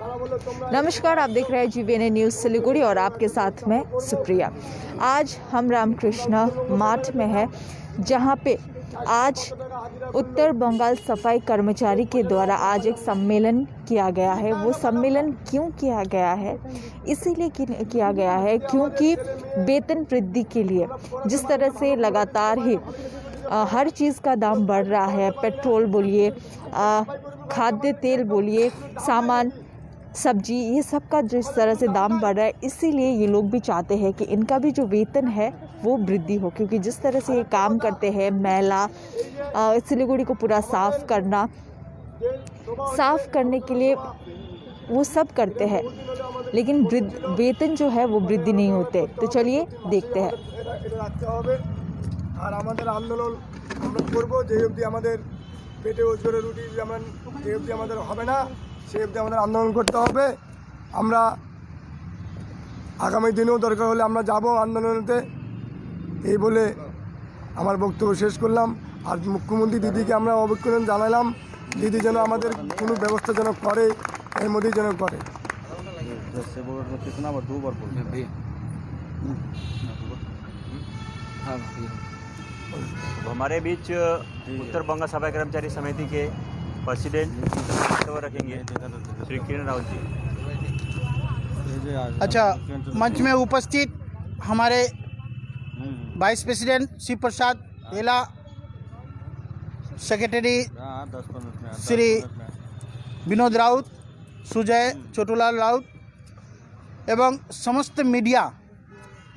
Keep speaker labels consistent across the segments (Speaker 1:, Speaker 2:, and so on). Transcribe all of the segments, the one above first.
Speaker 1: नमस्कार, आप देख रहे हैं जीवीएनए न्यूज़ सिलीगुड़ी और आपके साथ में सुप्रिया। आज हम रामकृष्ण माठ में है, जहां पे आज उत्तर बंगाल सफाई कर्मचारी के द्वारा आज एक सम्मेलन किया गया है। वो सम्मेलन क्यों किया गया है? इसीलिए किया गया है क्योंकि वेतन वृद्धि के लिए जिस तरह से लगातार ही हर चीज़ का दाम बढ़ रहा है, पेट्रोल बोलिए, खाद्य तेल बोलिए, सामान, सब्जी, ये सब का जिस तरह से दाम बढ़ रहा है, इसीलिए ये लोग भी चाहते हैं कि इनका भी जो वेतन है वो वृद्धि हो। क्योंकि जिस तरह से ये काम करते हैं, मैला सिलीगुड़ी को पूरा साफ करने के लिए वो सब करते हैं, लेकिन वेतन जो है वो वृद्धि नहीं होते। तो चलिए देखते हैं।
Speaker 2: আর আমাদের আন্দোলন আমরা করব যে অবধি আমাদের পেটে ওজোরে রুটি যেমন যে অবধি আমাদের হবে না সেই অবধি আমাদের আন্দোলন করতে হবে। আমরা আগামী দিনেও দরকার হলে আমরা যাব আন্দোলনেতে, এই বলে আমার বক্তব্য শেষ করলাম। আর মুখ্যমন্ত্রী দিদিকে আমরা অভিনন্দন জানালাম, দিদি যেন আমাদের কোনো ব্যবস্থা যেন করে, এর মধ্যেই যেন করে।
Speaker 3: हमारे बीच उत्तर बंगाल सफाई कर्मचारी समिति के प्रेसिडेंट वक्तव्य रखेंगे श्री किरण रावत जी।
Speaker 4: अच्छा, मंच में उपस्थित हमारे वाइस प्रेसिडेंट शिव प्रसाद हेला, सेक्रेटरी श्री विनोद राउत, सुजय छोटूलाल राउत एवं समस्त मीडिया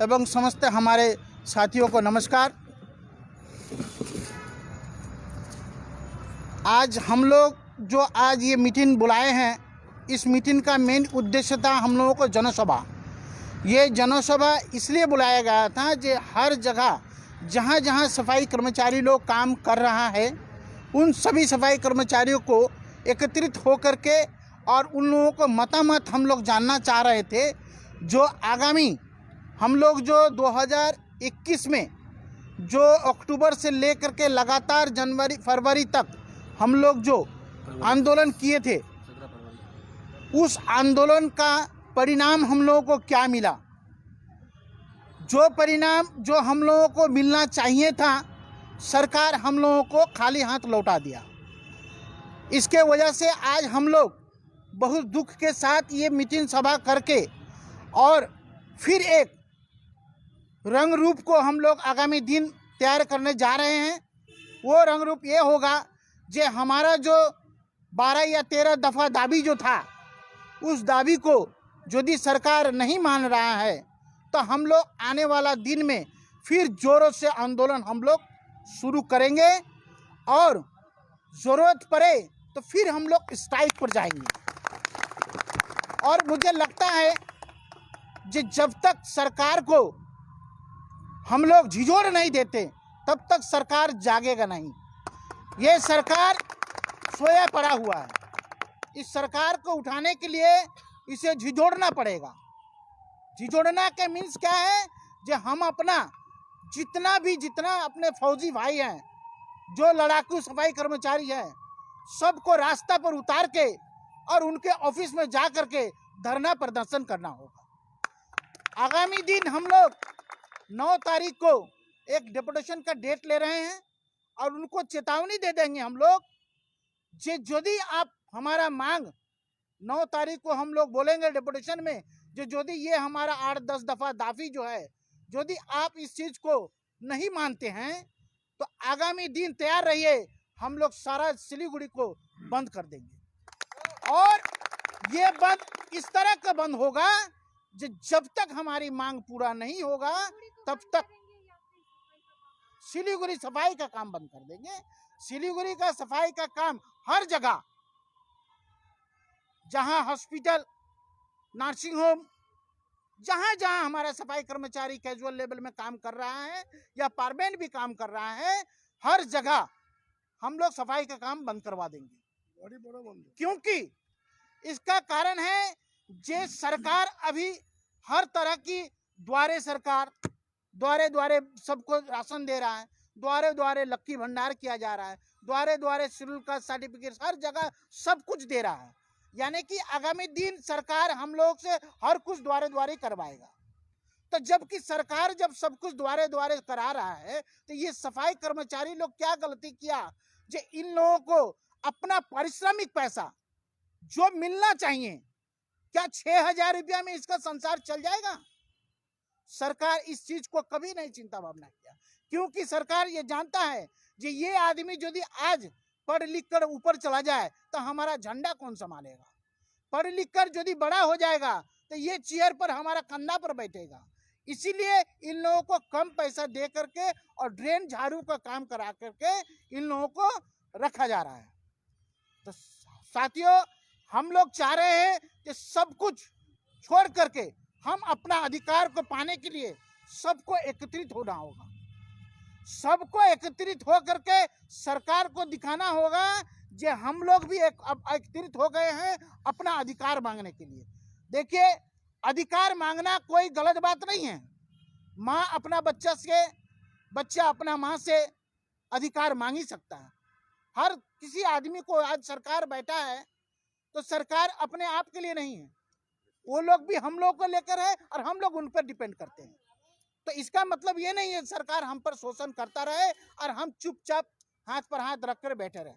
Speaker 4: एवं समस्त हमारे साथियों को नमस्कार। आज हम लोग जो आज ये मीटिंग बुलाए हैं, इस मीटिंग का मेन उद्देश्य था हम लोगों को जनसभा। ये जनसभा इसलिए बुलाया गया था कि हर जगह जहाँ जहाँ सफाई कर्मचारी लोग काम कर रहा है, उन सभी सफाई कर्मचारियों को एकत्रित होकर के और उन लोगों को मतामत हम लोग जानना चाह रहे थे। जो आगामी हम लोग जो 2021 में जो अक्टूबर से लेकर के लगातार जनवरी फरवरी तक हम लोग जो आंदोलन किए थे, उस आंदोलन का परिणाम हम लोगों को क्या मिला? जो परिणाम जो हम लोगों को मिलना चाहिए था, सरकार हम लोगों को खाली हाथ लौटा दिया। इसके वजह से आज हम लोग बहुत दुख के साथ ये मीटिंग सभा करके और फिर एक रंग रूप को हम लोग आगामी दिन तैयार करने जा रहे हैं। वो रंग रूप ये होगा जे हमारा जो 12 या 13 दफ़ा दाबी जो था, उस दाबी को यदि सरकार नहीं मान रहा है तो हम लोग आने वाला दिन में फिर जोरों से आंदोलन हम लोग शुरू करेंगे और ज़रूरत पड़े तो फिर हम लोग स्ट्राइक पर जाएंगे। और मुझे लगता है कि जब तक सरकार को हम लोग झिझोड़ नहीं देते, तब तक सरकार जागेगा नहीं। ये सरकार सोया पड़ा हुआ है। इस सरकार को उठाने के लिए इसे झिझोड़ना पड़ेगा। झिझोड़ना के मीन्स क्या है? जो हम अपना जितना अपने फौजी भाई हैं, जो लड़ाकू सफाई कर्मचारी हैं, सबको रास्ता पर उतार के और उनके ऑफिस में जा कर के धरना प्रदर्शन करना होगा। आगामी दिन हम लोग 9 तारीख को एक डेपुटेशन का डेट ले रहे हैं और उनको चेतावनी दे देंगे हम लोग, यदि आप हमारा मांग 9 तारीख को हम लोग बोलेंगे डेपुटेशन में, यदि ये हमारा 8-10 दफ़ा दाफी जो है, यदि आप इस चीज़ को नहीं मानते हैं तो आगामी दिन तैयार रहिए, हम लोग सारा सिलीगुड़ी को बंद कर देंगे। और ये बंद इस तरह का बंद होगा जब तक हमारी मांग पूरा नहीं होगा, तब तक सिलीगुड़ी सफाई का काम बंद कर देंगे। सिलीगुड़ी का सफाई का काम हर जगह, जहां हॉस्पिटल, नर्सिंग होम, जहां जहां हमारा सफाई कर्मचारी कैजुअल लेवल में काम कर रहा है या परमानेंट भी काम कर रहा है, हर जगह हम लोग सफाई का काम बंद करवा देंगे। क्योंकि इसका कारण है जे सरकार अभी हर तरह की द्वारे सरकार द्वारे सबको राशन दे रहा है, द्वारे लक्की भंडार किया जा रहा है, द्वारे शेड्यूल कास्ट सर्टिफिकेट हर जगह सब कुछ दे रहा है। यानी कि आगामी दिन सरकार हम लोग से हर कुछ द्वारे द्वारे करवाएगा। तो जबकि सरकार जब सब कुछ द्वारे द्वारे करा रहा है तो ये सफाई कर्मचारी लोग क्या गलती किया जो इन लोगों को अपना पारिश्रमिक पैसा जो मिलना चाहिए, क्या 6,000 रुपया में इसका संसार चल जाएगा? सरकार इस चीज को कभी नहीं चिंता भावना किया, क्योंकि सरकार ये जानता है कि ये आदमी यदि आज पढ़ लिख कर ऊपर चला जाए तो हमारा झंडा कौन संभालेगा? पढ़ लिख कर यदि बड़ा हो जाएगा तो ये चेयर पर हमारा कंधा पर बैठेगा। इसीलिए इन लोगों को कम पैसा दे करके और ड्रेन झाड़ू का काम करा करके इन लोगों को रखा जा रहा है। तो साथियों, हम लोग चाह रहे हैं कि सब कुछ छोड़ करके हम अपना अधिकार को पाने के लिए सबको एकत्रित होना होगा। सबको एकत्रित हो करके सरकार को दिखाना होगा कि हम लोग भी एकत्रित हो गए हैं अपना अधिकार मांगने के लिए। देखिए, अधिकार मांगना कोई गलत बात नहीं है। माँ अपना बच्चा अपना माँ से अधिकार मांग ही सकता है। हर किसी आदमी को आज सरकार बैठा है तो सरकार अपने आप के लिए नहीं है, वो लोग भी हम लोग को लेकर है और हम लोग उन पर डिपेंड करते हैं। तो इसका मतलब ये नहीं है सरकार हम पर शोषण करता रहे और हम चुपचाप हाथ पर हाथ रखकर बैठे रहे।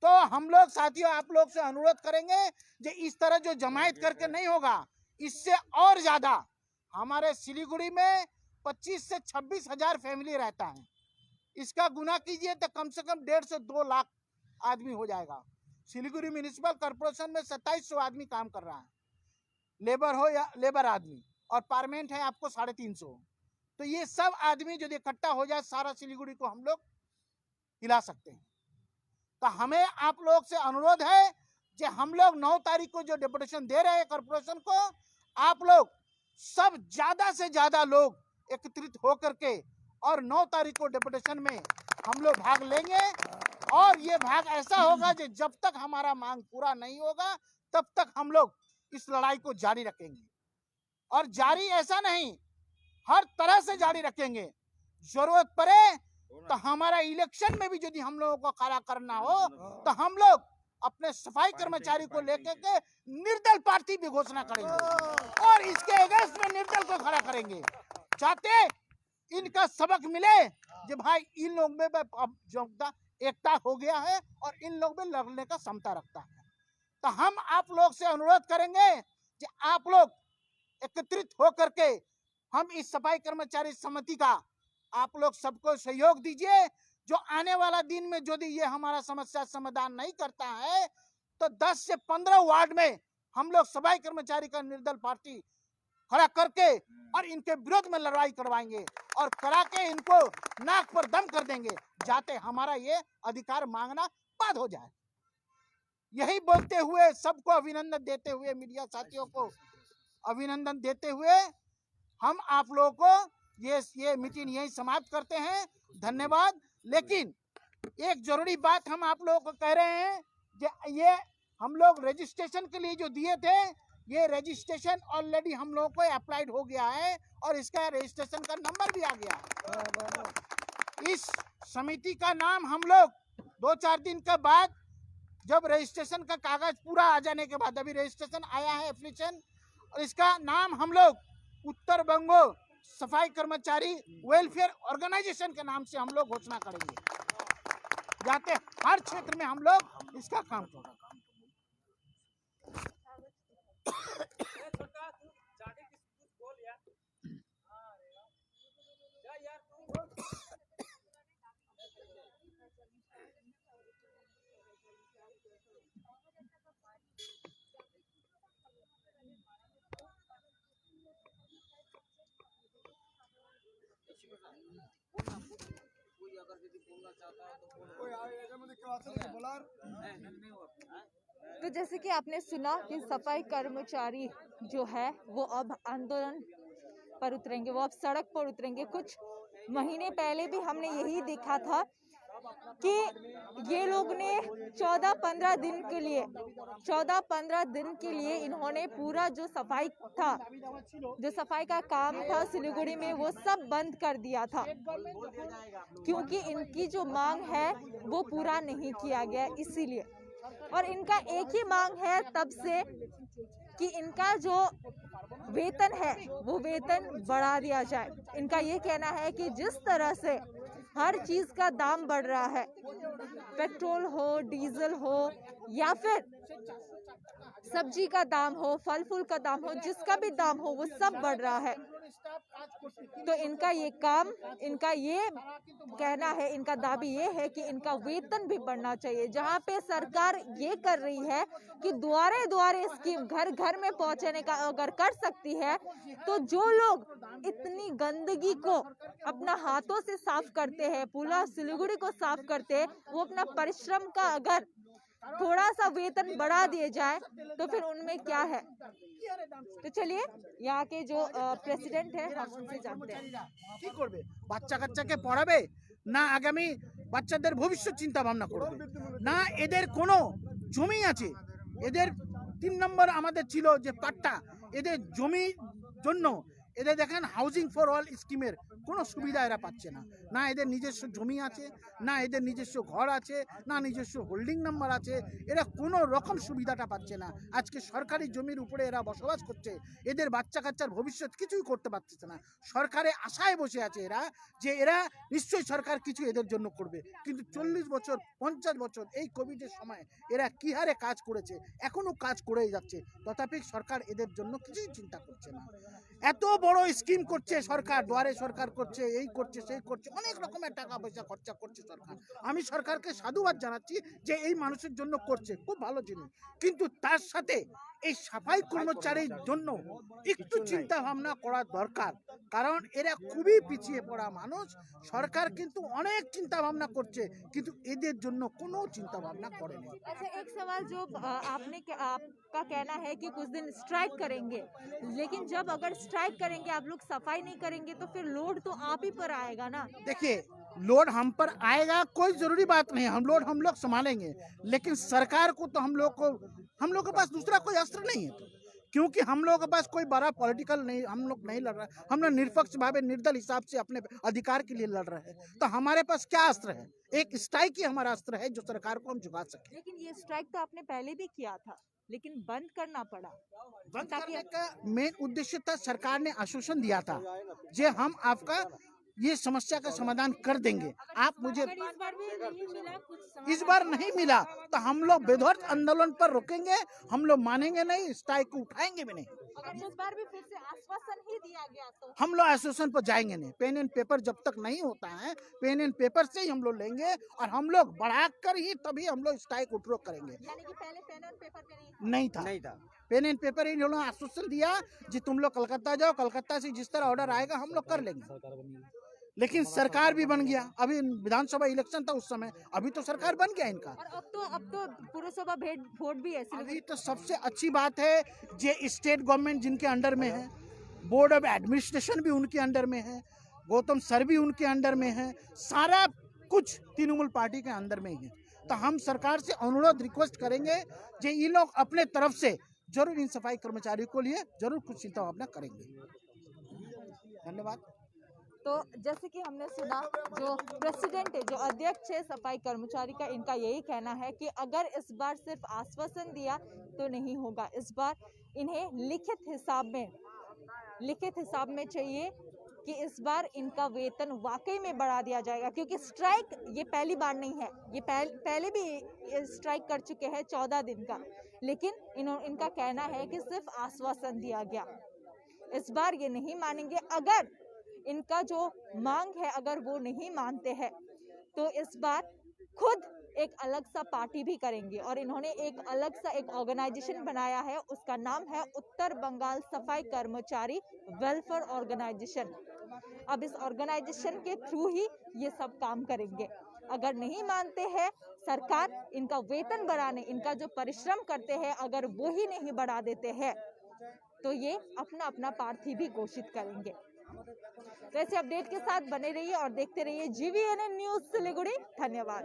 Speaker 4: तो हम लोग साथियों आप लोग से अनुरोध करेंगे कि इस तरह जो जमायत करके नहीं होगा, इससे और ज्यादा हमारे सिलीगुड़ी में 25 से 26,000 फैमिली रहता है। इसका गुना कीजिए तो कम से कम 1.5 से 2 लाख आदमी हो जाएगा। सिलीगुड़ी म्यूनिसिपल कॉर्पोरेशन में 2700 आदमी काम कर रहा है, लेबर हो या लेबर आदमी, और पार्मेंट है आपको 350। तो ये सब आदमी जो इकट्ठा हो जाए सारा सिलीगुड़ी को हम लोग हिला सकते हैं। तो हमें आप लोग से अनुरोध है कि हम लोग 9 तारीख को जो डेपुटेशन दे रहे हैं कॉर्पोरेशन को, आप लोग सब ज्यादा से ज्यादा लोग एकत्रित हो करके और 9 तारीख को डेपुटेशन में हम लोग भाग लेंगे। और ये भाग ऐसा होगा कि जब तक हमारा मांग पूरा नहीं होगा तब तक हम लोग इस लड़ाई को जारी रखेंगे। और जारी ऐसा नहीं, हर तरह से जारी रखेंगे। जरूरत पड़े तो हमारा इलेक्शन में भी यदि हम लोगों को खड़ा करना हो तो हम लोग अपने सफाई कर्मचारी को लेकर के निर्दल प्रार्थी भी घोषणा करेंगे और इसके अगेंस्ट में निर्दल को खड़ा करेंगे। चाहते इनका सबक मिले कि भाई इन लोग में जो एकता हो गया है और इन लोग में लड़ने का क्षमता रखता है। तो हम आप लोग से अनुरोध करेंगे कि आप लोग एकत्रित हो करके हम इस सफाई कर्मचारी समिति का आप लोग सबको सहयोग दीजिए। जो आने वाला दिन में यदि ये हमारा समस्या समाधान नहीं करता है तो 10 से 15 वार्ड में हम लोग सफाई कर्मचारी का निर्दल पार्टी खड़ा करके और इनके विरोध में लड़ाई करवाएंगे और करा के इनको नाक पर दम कर देंगे, जाते हमारा ये अधिकार मांगना बंद हो जाए। यही बोलते हुए सबको अभिनंदन देते हुए, मीडिया साथियों को अभिनंदन देते हुए हम आप लोगों को ये मीटिंग यही समाप्त करते हैं। धन्यवाद। लेकिन एक जरूरी बात हम आप लोगों को कह रहे हैं कि ये हम लोग रजिस्ट्रेशन के लिए जो दिए थे, ये रजिस्ट्रेशन ऑलरेडी हम लोगों को अप्लाइड हो गया है और इसका रजिस्ट्रेशन का नंबर भी आ गया है। इस समिति का नाम हम लोग 2-4 दिन के बाद जब रजिस्ट्रेशन का कागज पूरा आ जाने के बाद, अभी रजिस्ट्रेशन आया है एप्लीकेशन, और इसका नाम हम लोग उत्तर बंगो सफाई कर्मचारी वेलफेयर ऑर्गेनाइजेशन के नाम से हम लोग घोषणा करेंगे, जाते हर क्षेत्र में हम लोग इसका काम करेंगे।
Speaker 1: तो जैसे कि आपने सुना कि सफाई कर्मचारी जो है वो अब आंदोलन पर उतरेंगे, वो अब सड़क पर उतरेंगे। कुछ महीने पहले भी हमने यही देखा था कि ये लोग ने 14-15 दिन के लिए इन्होंने पूरा जो सफाई था, जो सफाई का काम था सिलीगुड़ी में, वो सब बंद कर दिया था क्योंकि इनकी जो मांग है वो पूरा नहीं किया गया। इसीलिए और इनका एक ही मांग है तब से कि इनका जो वेतन है वो वेतन बढ़ा दिया जाए। इनका ये कहना है कि जिस तरह से हर चीज का दाम बढ़ रहा है, पेट्रोल हो, डीजल हो या फिर सब्जी का दाम हो, फल फूल का दाम हो, जिसका भी दाम हो वो सब बढ़ रहा है। तो इनका ये कहना है, इनका दाबी ये है कि इनका वेतन भी बढ़ना चाहिए। जहां पे सरकार ये कर रही है कि द्वारे द्वारे स्कीम घर घर में पहुंचाने का अगर कर सकती है, तो जो लोग इतनी गंदगी को अपना हाथों से साफ करते हैं, पूरा सिलीगुड़ी को साफ करते हैं, वो अपना परिश्रम का अगर थोड़ा सा वेतन बढ़ा दिए जाए तो फिर उनमें क्या है। तो चलिए यहाँ के जो प्रेसिडेंट है हम उनसे जानते हैं।
Speaker 4: কি করবে? বাচ্চা কাচ্চাকে পড়াবে না আগামী বাচ্চাদের ভবিষ্যৎ চিন্তা ভাবনা করবে না এদের কোনো জমি আছে? এদের 3 নম্বর আমাদের ছিল যে পাট্টা, এদের জমির জন্য এদের দেখেন হাউজিং ফর অল স্কিমের কোনো সুবিধা এরা পাচ্ছে না। না এদের নিজস্ব জমি আছে, না এদের নিজস্ব ঘর আছে, না নিজস্ব হোল্ডিং নাম্বার আছে, এরা কোনো রকম সুবিধাটা পাচ্ছে না। আজকে সরকারি জমির উপরে এরা বসবাস করছে, এদের বাচ্চা কাচ্চার ভবিষ্যৎ কিছুই করতে পারছে না। সরকারের আশায় বসে আছে এরা যে এরা নিশ্চয়ই সরকার কিছু এদের জন্য করবে, কিন্তু 40 বছর 50 বছর এই কোভিডের সময় এরা কি হারে কাজ করেছে, এখনো কাজ করেই যাচ্ছে, তথাপি সরকার এদের জন্য কিছুই চিন্তা করছে না। এত বড় স্কিম করছে সরকার, দুয়ারে সরকার করছে, এই করছে সেই করছে, অনেক রকমের টাকা পয়সা খরচা করছে সরকার। আমি সরকারকে সাধুবাদ জানাচ্ছি যে এই মানুষের জন্য করছে, খুব ভালো জিনিস, কিন্তু তার সাথে এই সাফাই কর্মচারীর জন্য একটু চিন্তা ভাবনা করা দরকার, কারণ এরা খুবই পিছিয়ে পড়া মানুষ। সরকার কিন্তু অনেক চিন্তা ভাবনা করছে, কিন্তু এদের জন্য কোনো চিন্তা ভাবনা করেনি।
Speaker 1: अच्छा, एक सवाल जो आपका कहना है कि कुछ दिन स्ट्राइक करेंगे, लेकिन जब अगर स्ट्राइक करेंगे आप लोग सफाई नहीं करेंगे तो फिर लोड तो आप ही पर आएगा ना।
Speaker 4: देखिए, लोड हम पर आएगा, कोई जरूरी बात नहीं, हम लोग संभालेंगे, लेकिन सरकार को तो हम लोग के पास दूसरा कोई अस्त्र नहीं है, क्योंकि हम लोग के पास कोई बड़ा पॉलिटिकल नहीं, हम लोग नहीं लड़ रहे, हम लोग निष्पक्ष भावे निर्दल हिसाब से अपने अधिकार के लिए लड़ रहे हैं। तो हमारे पास क्या अस्त्र है? एक स्ट्राइक ही हमारा अस्त्र है जो सरकार को हम झुका सके।
Speaker 1: लेकिन ये स्ट्राइक तो आपने पहले भी किया था, लेकिन बंद करना पड़ा।
Speaker 4: बंद करने का मेन उद्देश्य था, सरकार ने आश्वासन दिया था जे हम आपका ये समस्या का समाधान कर देंगे, आप मुझे इस बार नहीं मिला तो हम लोग बेधड़क आंदोलन पर रुकेंगे, हम लोग मानेंगे नहीं, स्ट्राइक को उठाएंगे भी नहीं।
Speaker 1: अगर इस बार भी फिर से आश्वासन ही दिया गया तो
Speaker 4: हम लोग आश्वासन पर जाएंगे नहीं, पेन एंड पेपर जब तक नहीं होता है, पेन एंड पेपर से ही हम लोग लेंगे, और हम लोग बढ़ाकर ही तभी हम लोग स्ट्राइक उठरो करेंगे।
Speaker 1: यानी कि पहले पेन एंड पेपर पे
Speaker 4: नहीं था पेन एंड पेपर ही लोग आश्वासन दिया जी तुम लोग कलकत्ता जाओ, कलकत्ता से जिस तरह ऑर्डर आएगा हम लोग कर लेंगे, लेकिन सरकार भी बन गया। अभी विधानसभा इलेक्शन था उस समय, अभी तो सरकार बन गया इनका,
Speaker 1: और अब तो पुरसभा वोट भी है।
Speaker 4: अभी तो सबसे अच्छी बात है जे स्टेट गवर्नमेंट जिनके अंडर में है, बोर्ड ऑफ एडमिनिस्ट्रेशन भी उनके अंडर में है, गौतम सर भी उनके अंडर में है, सारा कुछ तृणमूल पार्टी के अंदर में ही है। तो हम सरकार से अनुरोध रिक्वेस्ट करेंगे जे ये लोग अपने तरफ से जरूर इन सफाई कर्मचारियों को लिए जरूर कुछ चिंता भावना करेंगे। धन्यवाद।
Speaker 1: तो जैसे कि हमने सुना, जो प्रेसिडेंट है, जो अध्यक्ष है सफाई कर्मचारी का, इनका यही कहना है कि अगर इस बार सिर्फ आश्वासन दिया तो नहीं होगा, इस बार इन्हें लिखित हिसाब में चाहिए कि इस बार इनका वेतन वाकई में बढ़ा दिया जाएगा, क्योंकि स्ट्राइक ये पहली बार नहीं है, ये पहले भी स्ट्राइक कर चुके हैं 14 दिन का, लेकिन इनका कहना है कि सिर्फ आश्वासन दिया गया। इस बार ये नहीं मानेंगे, अगर इनका जो मांग है अगर वो नहीं मानते हैं तो इस बार खुद एक अलग सा पार्टी भी करेंगे, और इन्होंने एक अलग सा एक ऑर्गेनाइजेशन बनाया है, उसका नाम है उत्तर बंगाल सफाई कर्मचारी वेलफेयर ऑर्गेनाइजेशन। अब इस ऑर्गेनाइजेशन के थ्रू ही ये सब काम करेंगे। अगर नहीं मानते हैं सरकार इनका वेतन बढ़ाने, इनका जो परिश्रम करते हैं अगर वो ही नहीं बढ़ा देते हैं तो ये अपना अपना प्रार्थी भी घोषित करेंगे। तो ऐसे अपडेट के साथ बने रहिए और देखते रहिए GVNN न्यूज़ सिलीगुड़ी। धन्यवाद।